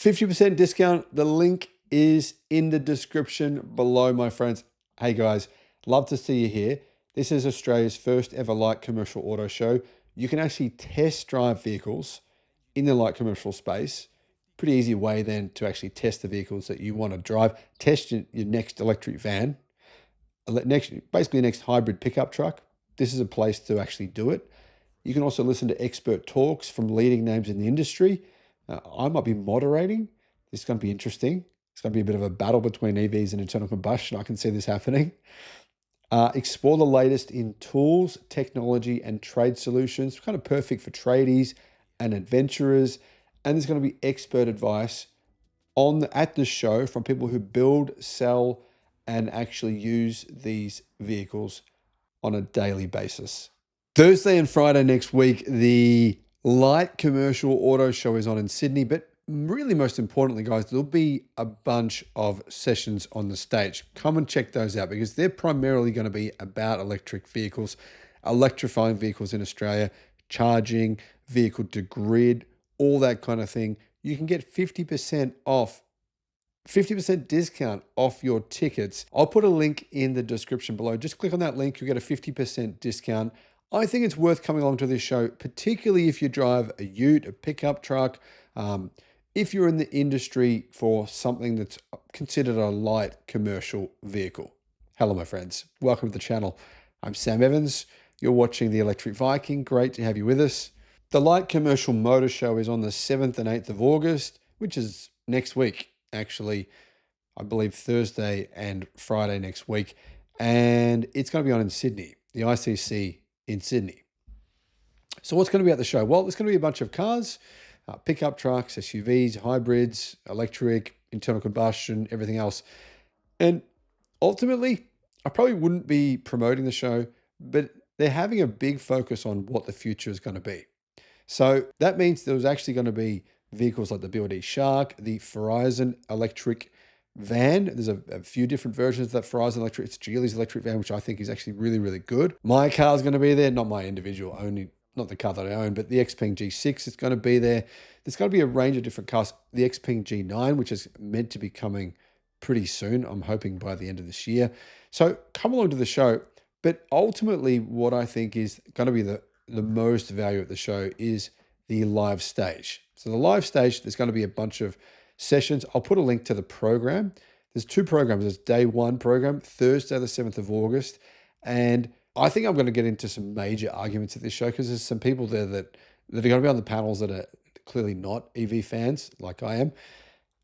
50% discount. The link is in the description below, my friends. Hey guys, love to see you here. This is Australia's first ever light commercial auto show. You can actually test drive vehicles in the light commercial space. Pretty easy way then to actually test the vehicles that you want to drive. Test your next electric van, basically next hybrid pickup truck. This is a place to actually do it. You can also listen to expert talks from leading names in the industry. I might be moderating. This is going to be interesting. It's going to be a bit of a battle between EVs and internal combustion. I can see this happening. Explore the latest in tools, technology, and trade solutions. Kind of perfect for tradies and adventurers. And there's going to be expert advice at the show from people who build, sell, and actually use these vehicles on a daily basis. Thursday and Friday next week, the light commercial auto show is on in Sydney, but really most importantly, guys, there'll be a bunch of sessions on the stage. Come and check those out because they're primarily going to be about electric vehicles, electrifying vehicles in Australia, charging, vehicle to grid, all that kind of thing. You can get 50% off, 50% discount off your tickets. I'll put a link in the description below. Just click on that link, you'll get a 50% discount. I think it's worth coming along to this show, particularly if you drive a ute, a pickup truck, if you're in the industry for something that's considered a light commercial vehicle. Hello, my friends. Welcome to the channel. I'm Sam Evans. You're watching The Electric Viking. Great to have you with us. The Light Commercial Motor Show is on the 7th and 8th of August, which is next week. Actually, I believe Thursday and Friday next week. And it's going to be on in Sydney, the ICC in Sydney. So what's going to be at the show? Well, there's going to be a bunch of cars, pickup trucks, SUVs, hybrids, electric, internal combustion, everything else. And ultimately, I probably wouldn't be promoting the show, but they're having a big focus on what the future is going to be. So that means there's actually going to be vehicles like the BYD Shark, the Verizon electric van. There's a few different versions of that Verizon electric. It's Geely's electric van, which I think is actually really, really good. My car's going to be there, not my individual, not the car that I own, but the Xpeng G6 is going to be there. There's going to be a range of different cars. The Xpeng G9, which is meant to be coming pretty soon. I'm hoping by the end of this year. So come along to the show. But ultimately, what I think is going to be the most value at the show is the live stage. So the live stage, there's going to be a bunch of sessions. I'll put a link to the program. There's two programs. There's day one program, Thursday, the 7th of August. And I think I'm going to get into some major arguments at this show because there's some people there that are going to be on the panels that are clearly not EV fans like I am.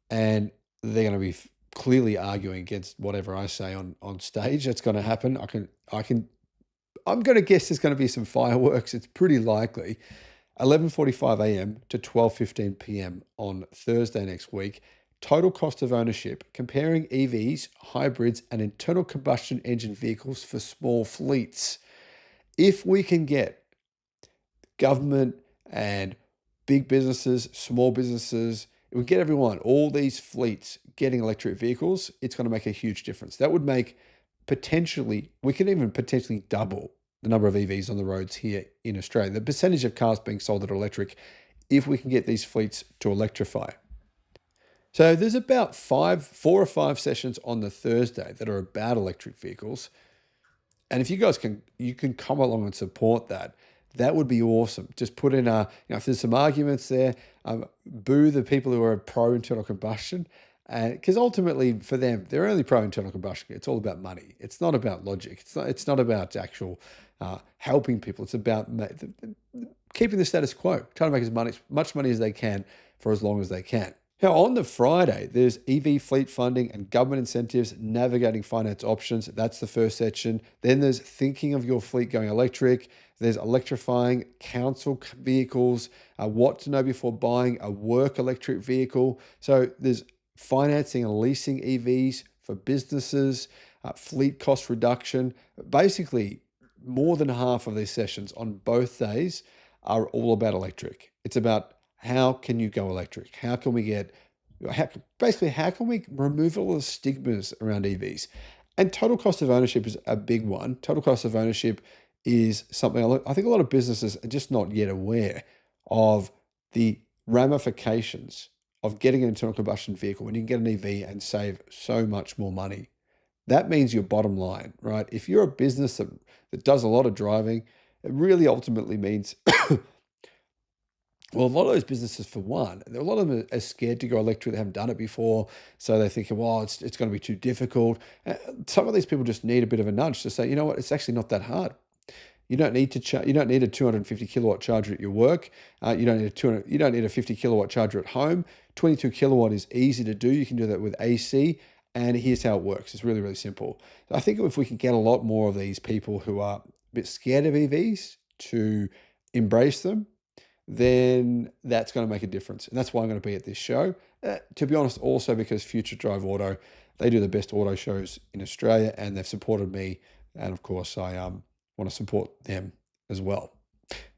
And they're going to be clearly arguing against whatever I say on stage. That's going to happen. I'm going to guess there's going to be some fireworks. It's pretty likely. 11:45 a.m. to 12:15 p.m. on Thursday next week. Total cost of ownership, comparing EVs, hybrids, and internal combustion engine vehicles for small fleets. If we can get government and big businesses, small businesses, if we get everyone, all these fleets getting electric vehicles, it's going to make a huge difference. That would make we could even potentially double the number of EVs on the roads here in Australia. The percentage of cars being sold that are electric, if we can get these fleets to electrify. So there's about 4 or 5 sessions on the Thursday that are about electric vehicles. And if you guys can come along and support that, that would be awesome. Just put in if there's some arguments there, boo the people who are pro internal combustion. Because ultimately for them, they're only pro internal combustion. It's all about money. It's not about logic. It's not about actual helping people. It's about keeping the status quo, trying to make as much money as they can for as long as they can. Now, on the Friday, there's EV fleet funding and government incentives, navigating finance options. That's the first section. Then there's thinking of your fleet going electric. There's electrifying council vehicles, what to know before buying a work electric vehicle. So there's financing and leasing EVs for businesses, fleet cost reduction. Basically, more than half of these sessions on both days are all about electric. It's about how can you go electric? How can we remove all the stigmas around EVs? And total cost of ownership is a big one. Total cost of ownership is something I think a lot of businesses are just not yet aware of the ramifications of getting an internal combustion vehicle when you can get an EV and save so much more money. That means your bottom line, right? If you're a business that does a lot of driving, it really ultimately means, well, a lot of those businesses, for one, a lot of them are scared to go electric. They haven't done it before. So they're thinking, well, it's going to be too difficult. Some of these people just need a bit of a nudge to say, you know what, it's actually not that hard. You don't need to you don't need a 250 kilowatt charger at your work. You don't need you don't need a 50 kilowatt charger at home. 22 kilowatt is easy to do. You can do that with AC. And here's how it works. It's really, really simple. I think if we can get a lot more of these people who are a bit scared of EVs to embrace them, then that's going to make a difference. And that's why I'm going to be at this show. To be honest, also because Future Drive Auto, they do the best auto shows in Australia, and they've supported me. And of course, I want to support them as well.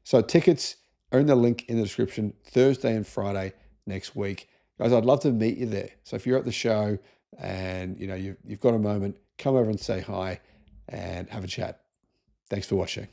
So tickets are in the link in the description, Thursday and Friday next week. Guys, I'd love to meet you there. So if you're at the show and you've got a moment, come over and say hi and have a chat. Thanks for watching.